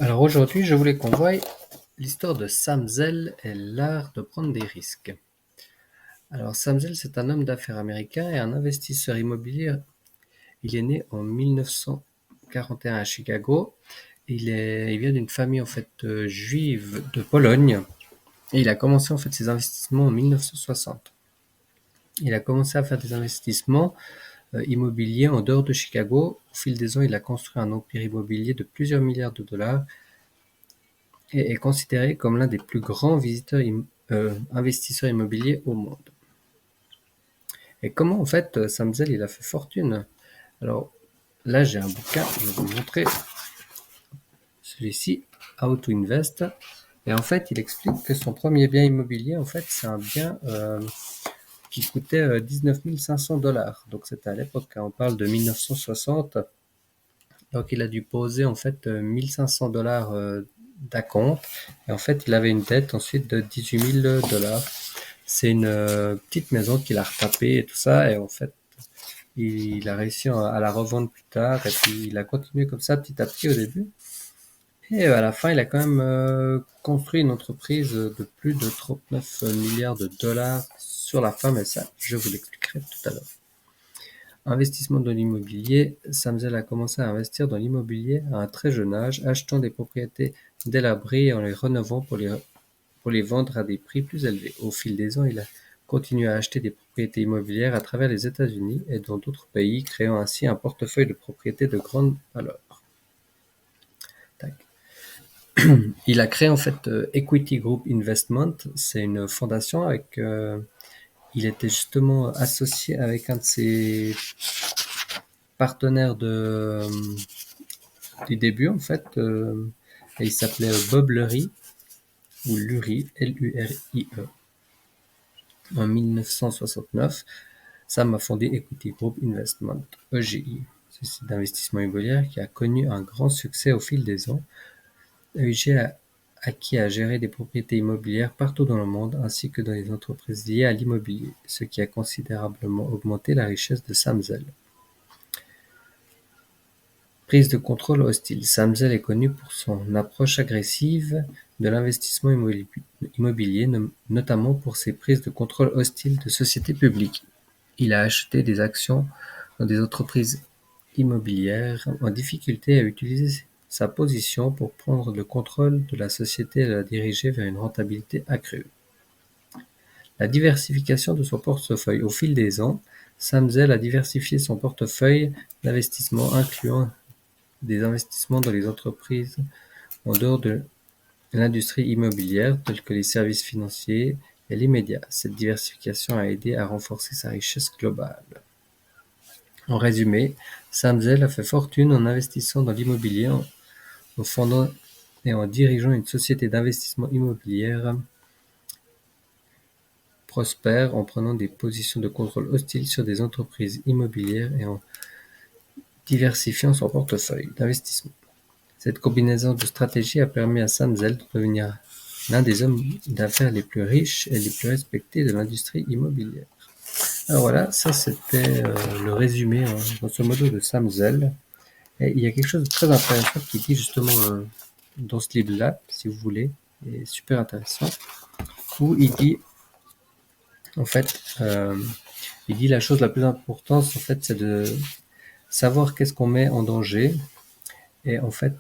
Alors aujourd'hui, je voulais qu'on voie l'histoire de Sam Zell et l'art de prendre des risques. Alors Sam Zell, c'est un homme d'affaires américain et un investisseur immobilier. Il est né en 1941 à Chicago. Il vient d'une famille en fait juive de Pologne et il a commencé en fait ses investissements en 1960. Il a commencé à faire des investissements immobiliers en dehors de Chicago. Au fil des ans, il a construit un empire immobilier de plusieurs milliards de dollars et est considéré comme l'un des plus grands investisseurs immobiliers au monde. Et comment en fait Sam Zell il a fait fortune? Alors là j'ai un bouquin, je vais vous montrer celui-ci, How to Invest. Et en fait il explique que son premier bien immobilier en fait c'est un bien qui coûtait 19 500 dollars. Donc c'était à l'époque, hein, on parle de 1960. Donc il a dû poser en fait 1500 dollars d'acompte. Et en fait il avait une dette ensuite de 18 000 dollars. C'est une petite maison qu'il a retapée et tout ça. Et en fait il a réussi à la revendre plus tard. Et puis il a continué comme ça petit à petit au début. Et à la fin il a quand même construit une entreprise de plus de 39 milliards de dollars sur la fin. Mais ça je vous l'expliquerai tout à l'heure. Investissement dans l'immobilier. Sam Zell a commencé à investir dans l'immobilier à un très jeune âge, achetant des propriétés délabrées et en les rénovant pour les vendre à des prix plus élevés. Au fil des ans, il a continué à acheter des propriétés immobilières à travers les États-Unis et dans d'autres pays, créant ainsi un portefeuille de propriétés de grande valeur. Tac. Il a créé en fait Equity Group Investment. C'est une fondation avec. Il était justement associé avec un de ses partenaire du début en fait. Et il s'appelait Bob Lurie ou Lurie, Lurie. En 1969, Sam a fondé Equity Group Investment, EGI, ce site d'investissement immobilier qui a connu un grand succès au fil des ans. EGI a acquis à gérer des propriétés immobilières partout dans le monde ainsi que dans les entreprises liées à l'immobilier, ce qui a considérablement augmenté la richesse de Sam Zell. Prise de contrôle hostile. Sam Zell est connu pour son approche agressive de l'investissement immobilier, notamment pour ses prises de contrôle hostiles de sociétés publiques. Il a acheté des actions dans des entreprises immobilières en difficulté et a utilisé sa position pour prendre le contrôle de la société et la diriger vers une rentabilité accrue. La diversification de son portefeuille. Au fil des ans, Sam Zell a diversifié son portefeuille d'investissement, incluant des investissements dans les entreprises en dehors de l'industrie immobilière, tels que les services financiers et les médias. Cette diversification a aidé à renforcer sa richesse globale. En résumé, Sam Zell a fait fortune en investissant dans l'immobilier, en fondant et en dirigeant une société d'investissement immobilière prospère en prenant des positions de contrôle hostile sur des entreprises immobilières et en diversifiant son portefeuille d'investissement. Cette combinaison de stratégies a permis à Sam Zell de devenir l'un des hommes d'affaires les plus riches et les plus respectés de l'industrie immobilière. Alors voilà, ça c'était le résumé grosso modo de Sam Zell. Et il y a quelque chose de très intéressant qui dit justement dans ce livre-là, si vous voulez, et super intéressant, où il dit en fait, il dit la chose la plus importante en fait, c'est de savoir qu'est-ce qu'on met en danger. Et en fait,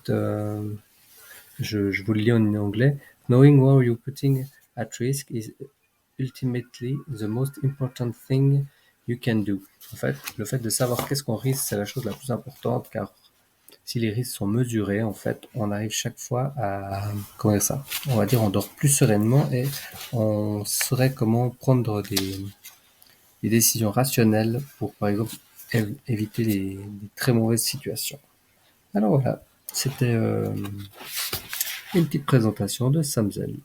je vous le lis en anglais. Knowing what you're putting at risk is ultimately the most important thing you can do. En fait, le fait de savoir qu'est-ce qu'on risque, c'est la chose la plus importante, car si les risques sont mesurés, en fait, on arrive chaque fois à, comment dire ça, on va dire, on dort plus sereinement et on saurait comment prendre des décisions rationnelles pour, par exemple, éviter les très mauvaises situations. Alors voilà, c'était une petite présentation de Sam Zell.